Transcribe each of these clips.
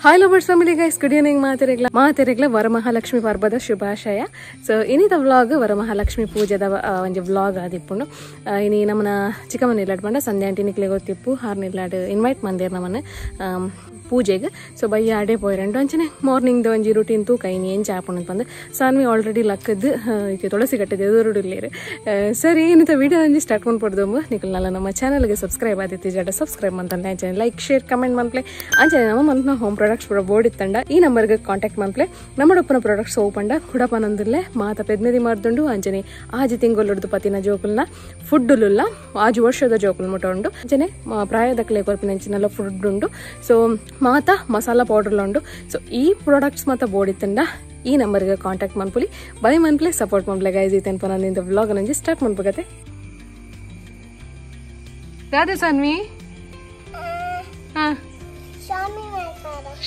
Hi lovers family guys, good evening. ಮಾತೆರೆಗ್ಲ ವರಮಹಾಲಕ್ಷ್ಮಿ ಪರ್ಬದ ಶುಭಾಶಯ. ಸೊ ಇನ್ನಿದ ವ್ಲಾಗ್ ವರಮಹಾಲಕ್ಷ್ಮಿ ಪೂಜೆದ ಒಂಜಿ ವ್ಲಾಗ್ ಆದಿಪ್ಪುಂಡು. ಇನಿ ನಮ್ಮನ ಚಿಕ್ಕಮ್ಮನ ಇಲ್ಲಾಡ್ ಪಂಡ ಸಂಧ್ಯಾ ಆಂಟಿ ನಿಕ್ಲೆ ಗೊತ್ತಿಪ್ಪು ಹಾರ್ ನಿಲ್ಲಾಡ್ ಇನ್ವೈಟ್ ಮಂದಿರ್ ನಮ್ಮನ್ನ ಪೂಜೆಗೆ. ಸೊ ಬಯ್ಯ ಅಡೆ ಪೋಯ್ರಂಡು ಅಂಚನೆ ಮಾರ್ನಿಂಗ್ ಒಂಜಿ ರೂಟೀನ್ ತೂಕ ಇನಿ ಏನ್ ಚಾಪುಂಡು ಬಂದು ಸಾನ್ವಿ ಆಲ್ರೆಡಿ ಲಕ್ಕದ್ದು ಈಗ ತುಳಸಿ ಕಟ್ಟದ ಎದುರುಡಿಲ್ಲೇರು. ಸರಿ ಇನ್ನಿತ ವಿಡಿಯೋ ಒಂಜಿ ಸ್ಟಾರ್ಟ್ ಮಾಡ್ಕೊಡ್ದೊಂಬು ನಿಖಲ್ನಲ್ಲ ನಮ್ಮ ಚಾನಲ್ಗೆ ಸಬ್ಸ್ಕ್ರೈಬ್ ಆದಿತ್ತು ಜಡ ಸಬ್ಸ್ಕ್ರೈಬ್ ಅಂತಂದೆ ಅಂಚನೆ ಲೈಕ್ ಶೇರ್ ಕಮೆಂಟ್ ಮನ್ಪ್ಲೆ ಅಂಚನೆ ನಮ್ಮ ಮಂತ್ನ ಹೋಮ್ ಪ್ರಾಡಕ್ಟ್ಸ್ ಕೂಡ ಬೋರ್ಡ್ ಇತ್ತಂಡ ಈ ನಂಬರ್ಗೆ ಕಾಂಟ್ಯಾಕ್ಟ್ ಮನ್ಪ್ಲೆ ನಮ್ಮಡೊಪ್ಪನ ಪ್ರಾಡಕ್ಟ್ಸ್ ಓಪಂಡ ಕುಡಪನೊಂದಿಲ್ಲೇ ಮಾತ ಪೆದ್ಮೆದಿ ಮಾಡ್ದುಂಡು ಅಂಚನೆ ಆಜಿ ತಿಂಗೊಲ್ಲುಡ್ದು ಪತಿನ ಜೋಕುಲ್ನ ಫುಡ್ಡುಲ್ಲ ಆಜು ವರ್ಷದ ಜೋಕುಲ್ ಮುಟ ಉಂಡು ಅಂಚನೆ ಪ್ರಾಯದಕ್ಲೆ ಕೊರ್ಪಿನಂಚಿನೆಲ್ಲ ಫುಡ್ ಉಂಡು. ಸೊ ಮಾತ ಮಸಾಲಾ ಪೌಡರ್ ಉಂಡು. ಸೊ ಈ ಪ್ರಾಡಕ್ಟ್ಸ್ ಮಾತ ಬೋರ್ಡ್ ಇತ್ತಂಡ ಈ ನಂಬರ್ಗೆ ಕಾಂಟ್ಯಾಕ್ಟ್ ಮನ್ಪುಲಿ ಬೈ ಮನ್ಪ್ಲೆ ಸಪೋರ್ಟ್ ಮನ್ಪ್ಲೆ ಗೈಸ್. ಈತೇನ್ಪ ನಾನು ವ್ಲಾಗ್ ನಂಜಿ ಸ್ಟಾರ್ಟ್ ಮಾಡ್ಬೇಕತ್ತೆ. ರಾಧೆ ಸಾನ್ವಿ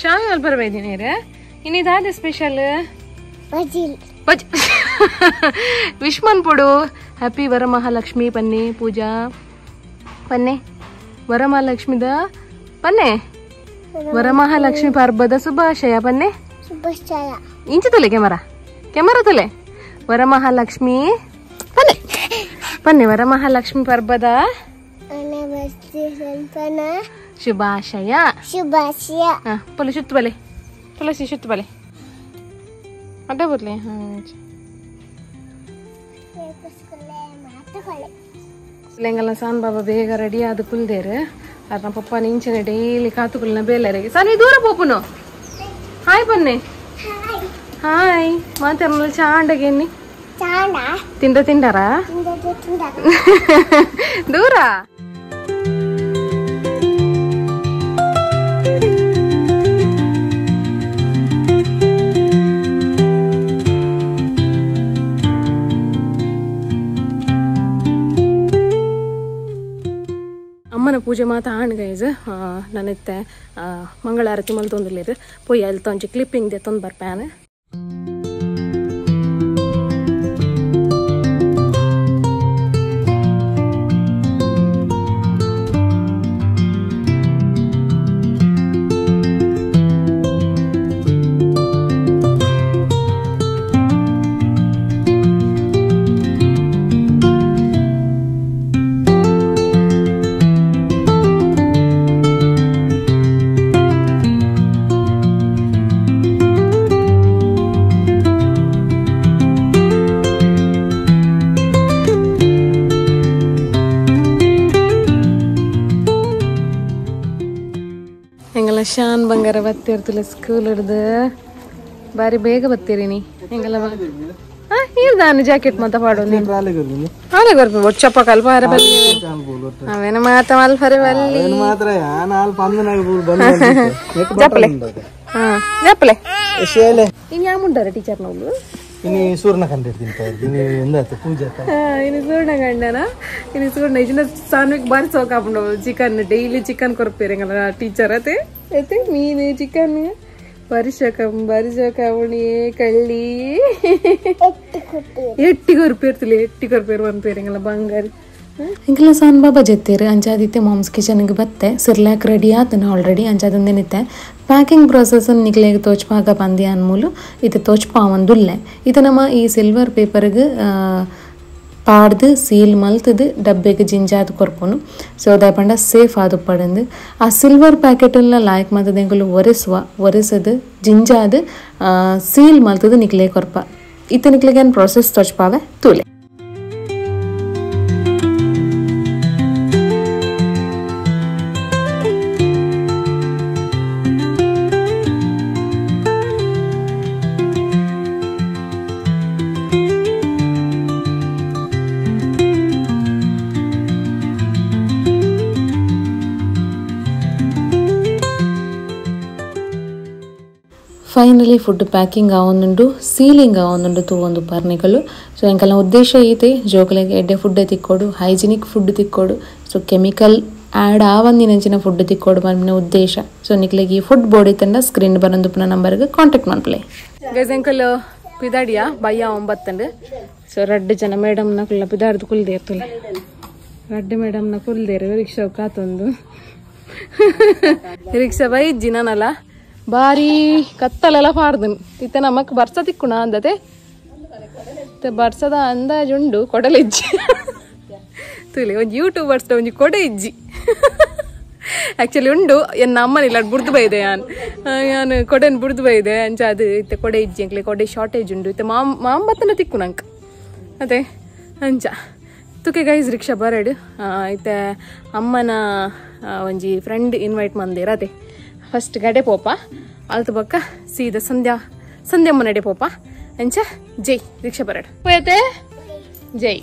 ಶಾಮಿ ಅಲ್ಲಿ ಬರ್ಬೇದೀನಿ ರೇ ಇನ್ನಿದಾದೆ ಸ್ಪೆಷಲ್ ವಿಶ್ ಮನ್ಪುಡು. ಹ್ಯಾಪಿ ವರಮಹಾಲಕ್ಷ್ಮಿ ಪನ್ನೆ ಪೂಜಾ ಪನ್ನೆ ವರಮಹಾಲಕ್ಷ್ಮಿದ ಪನ್ನೆ ವರಮಹಾಲಕ್ಷ್ಮಿ ಪರ್ಬದ ಶುಭಾಶಯ ಪನ್ನೆ ಇಂಚ ತೊಲೆ ಕೆಮರಾ ತೊಲೆ ವರಮಹಾಲಕ್ಷ್ಮಿ ಪನ್ನೆ ಪನ್ನೆ ವರಮಹಾಲಕ್ಷ್ಮಿ ಪರ್ಬದ ಶುಭಾಶಯ ಶುಭಾಶಯ. ಪೊಲೆ ಶುತ್ತು ಬಲೆ ತುಳಸಿ ಶುತ್ತು ಬಲೆ ಅಡ್ಡ ಬರ್ಲಿ. ಲೆಂಗಲ್ಲ ಸಾನ್ ಬಾಬಾ ಬೇಗ ರೆಡಿ ಆದ ಕುಲ್ದೇರು ಅರ್ನ ಪಪ್ಪ ನಿಂಚನೆ ಡೈಲಿ ಕಾತುಕುಲ್ನ ಬೇಲರಿಗೆ ಸಾನಿ ದೂರ ಪೋಪುನು ಹಾಯ್ ಪನ್ನೆ ಹಾಯ್ ಮಾತಾಡಲ್ಲ ಚಾಂಡಗೆ ಎನ್ನಿ ತಿಂಡಾರಾ ದೂರ ಅಮ್ಮನ ಪೂಜೆ ಮಾತ ಆಣ್ ಗೈಸ್ ನನ್ನಿತ್ತೆ ಮಂಗಳಾರತಿ ಮಲ್ತೊಂದಿಲ್ಲಿರು ಪೊಯ್ ಅಲ್ಲಿ ತೊಂಚಿ ಕ್ಲಿಪ್ಪಿಂಗ್ ದೆ ತೊಂದು ಬರ್ಪ್ಯಾನೆ. ಶಾನ್ ಬಂಗಾರ ಬತ್ತಿರ್ತಿಲ್ಲ ಸ್ಕೂಲ್ ಹಿಡ್ದು ಬಾರಿ ಬೇಗ ಬತ್ತೀರಿ ನೀ ಹೆಂಗೆಲ್ಲ ನಾನು ಜಾಕೆಟ್ ಮಾತ ಪಾಡೋ ಹಾಲೆ ಬರ್ಬಿ ಒಚ್ಚಪ್ಪ ಕಲ್ಪ ಹರ ಬಲ್ಲಿ ಅವೇನ ಮಾತ ಮಲ್ಫರೆ ಬಲ್ಲಿ ಜಪ್ಪಲೆ ಜಪ್ಪಲೆ ಇನ್ ಯಾವ ಮುಂಡಾರ ಟೀಚರ್ ನಾವು ini surna kan dir tinta ini enda tu puja ta ini surna gandana ini surna ijna sanvik bar soka apno chicken daily chicken korperengala teacher ate meene chicken barishaka kalli etti korper one perengala bangari ಇಂಕಲ ಸಾನ್ ಬಾಬಾ ಜೆತ್ತೇರು ಅಂಚಾದಿತ್ತೆ moms ಕಿಚನ್ಗೆ ಬತ್ತೆ ಸಿರ್ಲಾಕ್ ready ಆತನ already ಅಂಚಾದಂದೇನಿತ್ತೆ packing process ನಿಕ್ಲೆಗೆ ತೋಚ್ಪಾಗ ಬಂದಿ ಅನ್ಮೂಲು ಇದು ತೋಚ್ಪಾವಂದುಲ್ಲೆ ಇದು ನಮ್ಮ ಈ silver ಪೇಪರ್ಗೆ ಪಾಡ್ದು seal ಮಲ್ತದು ಡಬ್ಬೆಗೆ ಜಿಂಜಾದು ಕೊರ್ಪುನು. So ಅದಾಪಂಡ safe ಆದು ಪಡಂದು ಆ ಸಿಲ್ವರ್ ಪ್ಯಾಕೆಟೆಲ್ಲ ಲಾಯ್ಕ್ ಮತ್ತದೆಂಗಲು ಒರೆಸದು ಜಿಂಜಾದು ಸೀಲ್ ಮಲ್ತದು ನಿಕ್ಲೆ ಕೊರ್ಪ ಇತ್ತ ನಿಕ್ಲೆಗೆ ಏನು ಪ್ರಾಸೆಸ್ ತೋಚ್ಪಾವೆ ತೂಲೆ. ಫೈನಲಿ ಫುಡ್ ಪ್ಯಾಕಿಂಗ್ ಆವೊಂದುಂಡು ಸೀಲಿಂಗ್ ಆವೊಂದುಂಡು ತೂವೊಂದು ಪರ್ನಿಗಳು. ಸೊ ಎಂಕಲ್ನ ಉದ್ದೇಶ ಐತೆ ಜೋಕುಲೆಗೆ ಎಡ್ಡೆ ಫುಡ್ ತಿಕ್ಕೋಡು ಹೈಜಿನಿಕ್ ಫುಡ್ ತಿಕ್ಕೋಡು. ಸೊ ಕೆಮಿಕಲ್ ಆ್ಯಡ್ ಆವಂದಿನಂಚಿನ ಫುಡ್ ತಿಕ್ಕೋಡು ಬಂದಿನ ಉದ್ದೇಶ. ಸೊ ನಿಕ್ಲೆಗೆ ಈ ಫುಡ್ ಬೋರ್ಡ್ ಇತ್ತಂಡ ಸ್ಕ್ರೀನ್ ಬರೋದುಪ್ಪನ ನಂಬರ್ಗೆ ಕಾಂಟ್ಯಾಕ್ಟ್ ಮಾಡ್ಪ್ಲೆ. ಗೈಸ್ ಎಂಕಲ್ ಪಿದಾಡಿಯಾ ಬಯ್ಯ 9 ಸೊ ರಡ್ಡು ಜನ ಮೇಡಮ್ನ ಕುಲ್ಲ ಪಿದಾಡ್ದು ಕುಲ್ದೇರ್ತಲೆ ರಡ್ಡು ಮೇಡಮ್ನ ಕುಲ್ದೇರು ರಿಕ್ಷಾ ಕಾತೊಂದು ರಿಕ್ಷಾ ಬೈ ಜಿನನಲ್ಲ ಬಾರಿ ಕತ್ತಲೆಲ್ಲ ಪಾರ್ದನ್ ಇತ್ತ ನಮಕ್ ಬರ್ಸ ತಿಕ್ಕುಣ ಅಂದತೆ ಬರ್ಸದ ಅಂದಾಜುಂಡು ಕೊಡಲಿಜ್ಜಿ ತುಲಿ ಒಂದು ಯೂಟ್ಯೂಬರ್ಸ್ ಒಂಜಿ ಕೊಡೆ ಇಜ್ಜಿ ಆ್ಯಕ್ಚುಲಿ ಉಂಡು ಎನ್ನ ಅಮ್ಮನಿಲ್ಲ ಬುಡ್ದು ಬೈದೆ ನಾನು ಕೊಡೆನ್ ಬುಡ್ದು ಬೈದೆ ಅಂಚ ಅದು ಇತ್ತೆ ಕೊಡೆ ಇಜ್ಜಿ ಅಂಕ್ಲೆ ಕೊಡೆ ಶಾರ್ಟೇಜ್ ಉಂಡು ಇತ್ತೆ ಮಾಂಬತ್ತನ ತಿಕ್ಕು ನಂಗೆ ಅದೇ ಅಂಚ ತುಕೆ ಗೈಸ್ ರಿಕ್ಷಾ ಬರಡು ಇತ್ತೆ ಅಮ್ಮನ ಒಂಜಿ ಫ್ರೆಂಡ್ ಇನ್ವೈಟ್ ಮಂದಿರ ಅದೇ ಫಸ್ಟ್ ಗಡೆ ಪೋಪ ಅಲ್ತು ಬಕ್ಕ ಸೀದಾ ಸಂಧ್ಯಮ್ಮ ನಡೆ ಪೋಪ ಅಂಚ ಜೈ ರಿಕ್ಷಾ ಬರಡು ಹೋಯತೆ ಜೈ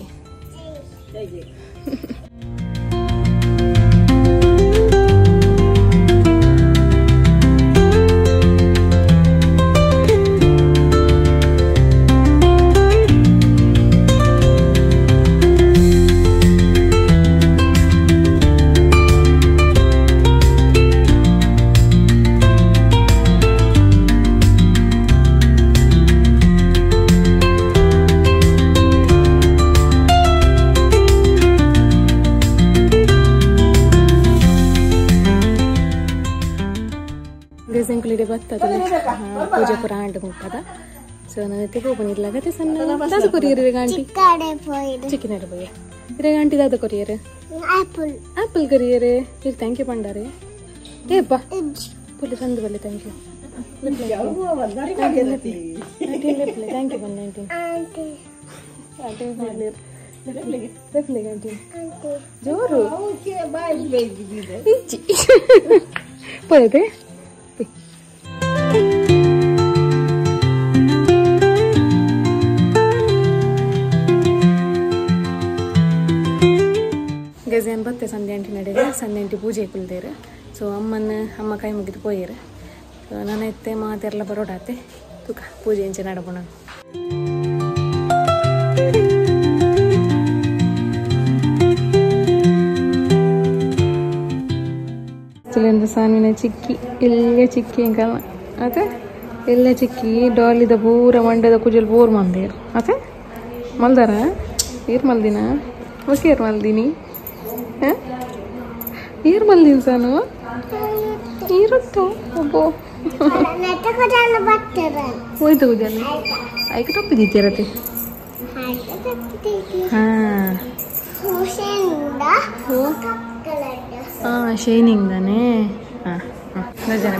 ಪೂಜೆ ಪುರ ಆಂಡು ಮುಟ್ಟದ ಸೊ ನಾನು ತೆಗೋಬನಿರ್ಲಾಗತ್ತೆ ಸಣ್ಣ ದಾದ ಕೊರಿಯರ್ ಗಾಂಟಿ ಚಿಕ್ಕನಡೆ ಪೋಯ ಇರೆ ಗಾಂಟಿ ದಾದ ಕೊರಿಯರ್ ಆಪಲ್ ಕೊರಿಯರ್ ಇರ್ ಥ್ಯಾಂಕ್ ಯು ಪಂಡಾರೆ ಏಪ್ಪ ಪುಲ್ಲಿ ಸಂದು ಬಲ್ಲೆ ಥ್ಯಾಂಕ್ ಯು ಥ್ಯಾಂಕ್ ಯು ಬನ್ನಿ ಆಂಟಿ ಜೋರು ಪೋಯದೆ ಗಜೇನ್ ಬತ್ತೆ ಸಂಧ್ಯಾ ಆಂಟಿ ನಡೆಗೆ ಸಂಧ್ಯಾ ಆಂಟಿ ಪೂಜೆ ಕುಲ್ದೇರು ಸೊ ಅಮ್ಮ ಕೈ ಮುಗಿದು ಪೋಯಿರು ಸೊ ನಾನು ಎತ್ತೆ ಮಾತೆಲ್ಲ ಬರೋಡಾತೆ ತುಕ ಪೂಜೆ ಇಂಚೆ ನಡಬೋಣ ಸಾನ್ವಿನ ಚಿಕ್ಕಿ ಎಲ್ಲ ಚಿಕ್ಕಿ ಅಂಕಲ್ ಅತ್ತೆ ಎಲ್ಲ ಚಿಕ್ಕಿ ಡಾಲಿದ ಪೂರ ಮಂಡ್ಯದ ಕುಜಲ್ ಪೂರ್ ಮಂದಿರು ಅತ್ತೆ ಮಲ್ದಾರ ಏರ್ ಮಲ್ದಿನ ಓಕೆ ಮಲ್ದಿನಿ ಏರ್ ಮಲ್ದಿನ ಸಾನು ಇರುತ್ತೋ ಒಬ್ಬೋ ಹೋಯ್ತು ಕುಜಲ್ ಐಕ ತಪ್ಪಿದ್ದೀರತ್ತೆ ಶೈನಿಂಗ್ ತಾನೇ ಭಜನೆ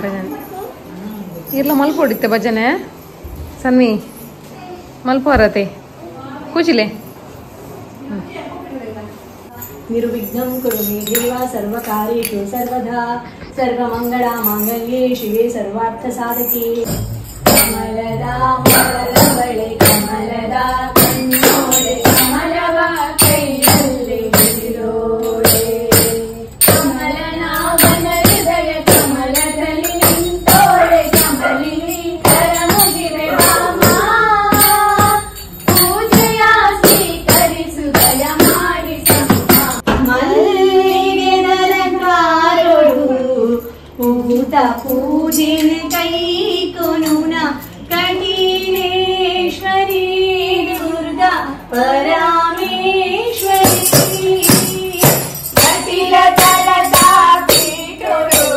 ಇರ್ಲ ಮಲ್ಪ ಹೊಡಿತೆ ಭಜನೆ ಸನ್ವಿ ಮಲ್ಪ ಬರತ್ತೆ ಕೂಚಿಲೆ निर्विघ्नं कुरु मे देवा सर्वकार्येषु सर्वदा सर्वमंगल मांगल्ये शिवे सर्वार्थसाधके कमलदा मलबळे कमलदा कण्णोळे कमलवा कैयल्ले गिरोळे कमलना वनहृदय कमलदलि निंतोळे कमलिनी करमुगिवे बामा पूजया ಸ್ವೀಕರಿಸು ದಯ ಮಾಡಿ ಊತ ಪೂಜಿನ ಕೈ ಕೊನುನ ಕಠಿಣೇಶ್ವರಿ ದುರ್ಗಾ ಪರಮೇಶ್ವರಿ ಕಟಿಲ ತಲತಾ ಪೀಠರು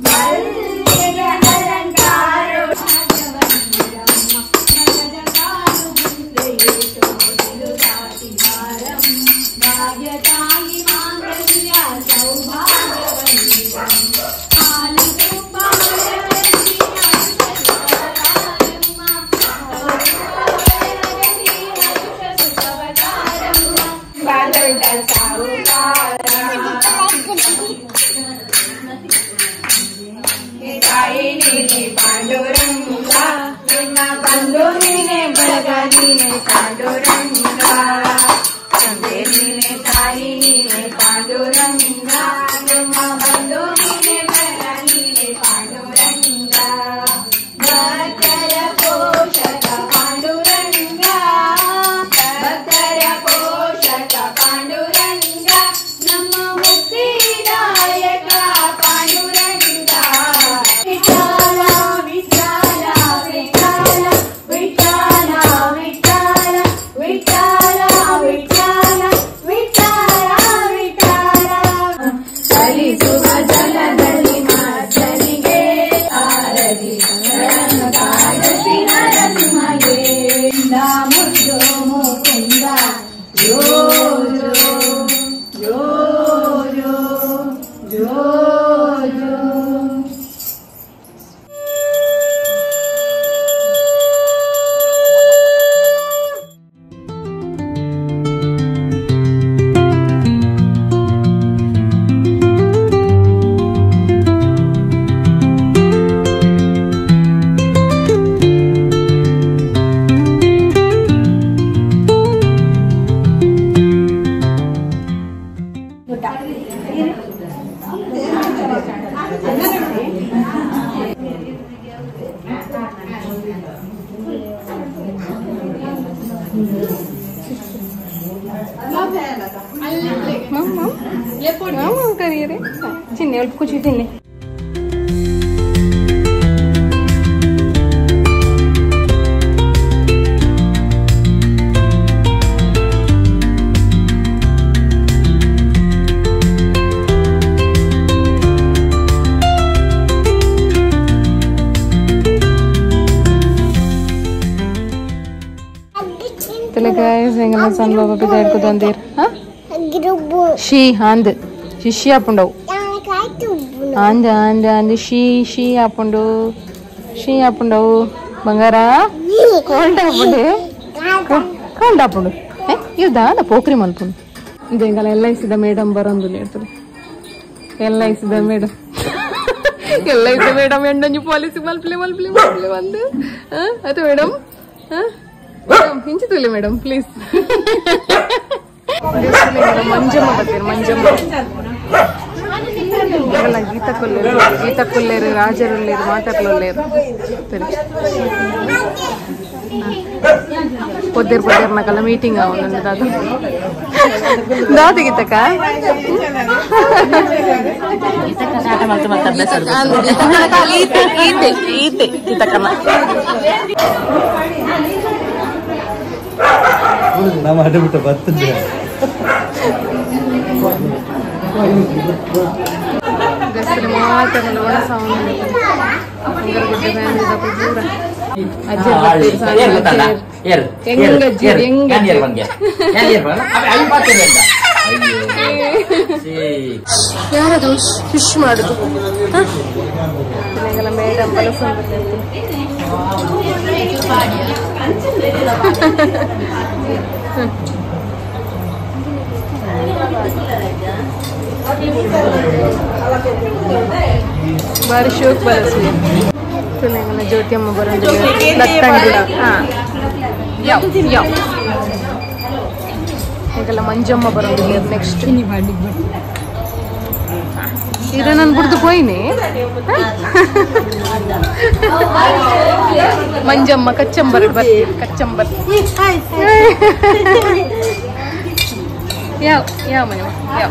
ಮಲ್ಯದ ಅಲಂಕಾರೋ ಭಾಗ್ಯತಾಯಿ ಮಾಂಗಲ್ಯ ಸೌಭಾಗ್ಯವಂತಿತ पांडुरंगा निन्ना बंधु नीने बलगा नीने पांडुरंगा संगे नीने ताई नीने पांडुरंगा निन्ना बंधु नीने बलगा नीने पांडुरंगा भक्तर पोषक पांडुरंगा भक्तर पोषक पांडुरंगा नम मुक्तिदायक पांडुरंगा विठाला विठाला विठाला विठाला ಖುಷಿ ತಿನ್ನಿ. guys, enggak san baba pizza ko dandir. Hah? Shi and shi apundu. And shi apundu. Shi apundu. Bangara. Cold apundu. Cold apundu. Yuda na pokri malpun. Idengala LIC da madam barandu lertade. LIC da madam. LIC da madam endanju policy malpile vandu. Atu madam. Madam ಹಿಂಚಿತುಲಿ madam please. Manjamma ಬರ್ತೀರಿ ಮಂಜಮ್ಮ ಎಲ್ಲ ಗೀತ ಕೊಲ್ಲೇರು ರಾಜರುಲ್ಲೇರು ಮಾತಾಡ್ಲಲ್ಲೇರು పొద్దురు నాకల్లా meeting అవునండి దాదా గీతక్క గీతక్కన్న ನಮ್ಮ ಅಡ್ಡ ಬಿಟ್ಟು ಬರ್ತಿದ್ದೆ ಮಾತಾಡಲು ಒಣ ಸೌಂಡ್ ಯಾರದು ಫಿಶ್ ಮಾಡುದು ಮೇಡಮ್ ಬಾರಿ ಶೋಕ್ ಬರಸ್ಲಿ ಜ್ಯೋತಿಯಮ್ಮ ಬರೋದು ಈಗೆಲ್ಲ ಮಂಜಮ್ಮ ಬರೋದು ನೆಕ್ಸ್ಟ್ ಇದು ನಾನು ಬಿಡ್ದು ಹೋಯ್ನಿ ಮಂಜಮ್ಮ ಕಚ್ಚಂಬರ್ ಬರ್ತೀವಿ ಕಚ್ಚಂಬರ್ ಯಾವ ಮನೆ ಯಾವ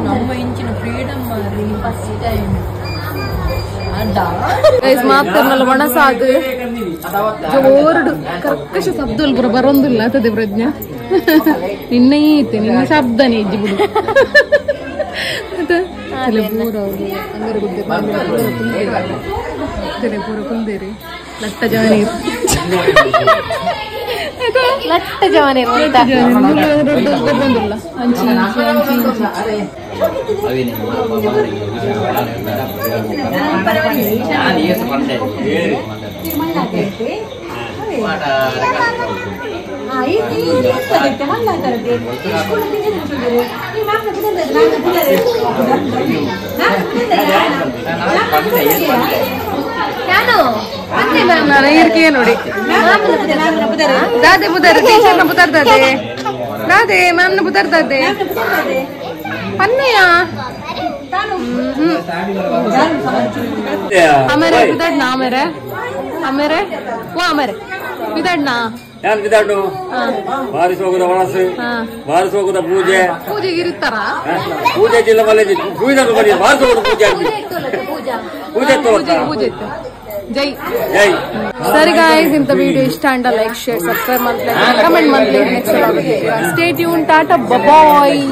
ನಮ್ಮ ಇಂಚಿನ ಫ್ರೀಡಮ್ ಮಾತರ್ನಲ್ಲ ಒಣಸಾದು ಜೋರ್ಡು ಕರ್ಕಶ ಶಬ್ದಲ್ ಬರ ಬರೊಂದಿಲ್ಲ ಅತದೆ ಪ್ರಜ್ಞ ನಿನ್ನೆ ಐತೆ ನಿನ್ನ ಶಬ್ದನೇ ಇಜ್ಜಿ ಬಿಡು ಪೂರ ಕುಂದೇರಿ ಲಟ್ಟ ಜವನೀರು ಲಟ್ಟ ಜವನೀರು ಬಂದಿಲ್ಲ ಅಂಚಿ ನೋಡಿ ದಾದೆ ಬುಧರ್ ಟೀಚರ್ನ ಬುಧರ್ ದಾದೆ ದಾದೆ ಮ್ಯಾಮ್ನ ಬುಧರ್ ದಾದೆ ಅನ್ನಯ್ಯ ಅಮೇರೆ ಬಿದಾಡ್ನ ಅಮೇರೆ ಅಮೇರೆ ಓ ಅಮೇರೆ ಬಿದಾಡ್ನ ಯಾರು ಬಿದಾಡು ಬಾರಿಸಿ ಹೋಗುದ ಒಣಸು ಬಾರಿಸಿ ಹೋಗುದ ಪೂಜೆ ಪೂಜೆಗೆ ಇರ್ತಾರ ಪೂಜೆ ಜಿಲ್ಲ ಮಲೆ ಪೂಜೆ ಬಾರಿಸಿ ಹೋಗುದು ಪೂಜೆ ಪೂಜೆ ಜೈ ಜೈ ಸರಿ ಗಾಯ್ಸ್ ಇಂಥ ವಿಡಿಯೋ ಇಷ್ಟ ಅಂಡ ಲೈಕ್ ಶೇರ್ ಸಬ್ಸ್ಕ್ರೈಬ್ ಮಾಡ್ಲಿ ಕಮೆಂಟ್ ಮಾಡ್ಲಿ ನೆಕ್ಸ್ಟ್ ಸ್ಟೇ ಟ್ಯೂನ್ ಟಾಟಾ ಬಾಯ್